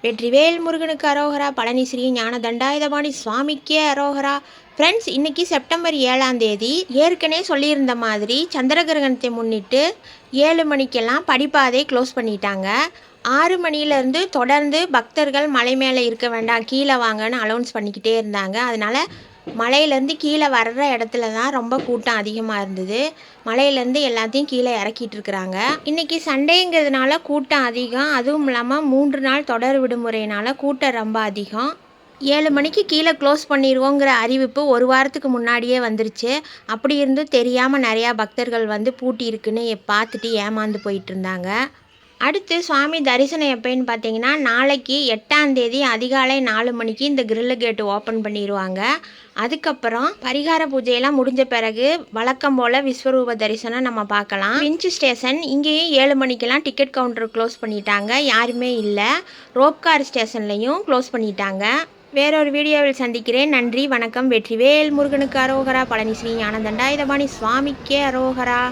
வெற்றிவேல் முருகனுக்கு அரோகரா. பழனி ஸ்ரீ ஞான தண்டாயுதபாணி சுவாமிக்கே அரோகரா. ஃப்ரெண்ட்ஸ், இன்றைக்கி செப்டம்பர் 7ஆம் தேதி. ஏற்கனவே சொல்லியிருந்த மாதிரி சந்திர கிரகணத்தை முன்னிட்டு 7 மணிக்கெல்லாம் படிப்பாதை க்ளோஸ் பண்ணிட்டாங்க. 6 மணிலேருந்து தொடர்ந்து பக்தர்கள் மலை மேலே இருக்க வேண்டாம், கீழே வாங்கன்னு அலௌன்ஸ் பண்ணிக்கிட்டே இருந்தாங்க. அதனால் மலையிலேருந்து கீழே வர்ற இடத்துல தான் ரொம்ப கூட்டம் அதிகமாக இருந்தது. மலையிலேருந்து எல்லாத்தையும் கீழே இறக்கிட்டு இருக்கிறாங்க. இன்றைக்கி சண்டேங்கிறதுனால கூட்டம் அதிகம். அதுவும் இல்லாமல் 3 நாள் தொடர் விடுமுறையினால கூட்டம் ரொம்ப அதிகம். 7 மணிக்கு கீழே க்ளோஸ் பண்ணிடுவோங்கிற அறிவிப்பு ஒரு வாரத்துக்கு முன்னாடியே வந்துருச்சு. அப்படி இருந்தும் தெரியாமல் நிறையா பக்தர்கள் வந்து பூட்டி இருக்குன்னு பார்த்துட்டு ஏமாந்து போயிட்டு இருந்தாங்க. அடுத்து சுவாமி தரிசனம் எப்போன்னு பார்த்தீங்கன்னா, நாளைக்கு 8ஆம் தேதி அதிகாலை 4 மணிக்கு இந்த கிரில் கேட்டு ஓப்பன் பண்ணிடுவாங்க. அதுக்கப்புறம் பரிகார பூஜையெல்லாம் முடிஞ்ச பிறகு வழக்கம் போல் விஸ்வரூப தரிசனம் நம்ம பார்க்கலாம். விஞ்ச் ஸ்டேஷன் இங்கேயும் 7 மணிக்கெல்லாம் டிக்கெட் கவுண்டர் க்ளோஸ் பண்ணிட்டாங்க, யாருமே இல்லை. ரோப்கார் ஸ்டேஷன்லையும் க்ளோஸ் பண்ணிட்டாங்க. வேறொரு வீடியோவில் சந்திக்கிறேன். நன்றி, வணக்கம். வெற்றிவேல் முருகனுக்கு அரோகரா. பழனி ஸ்ரீ ஞான தண்டாயுதபாணி சுவாமிக்கே அரோகரா.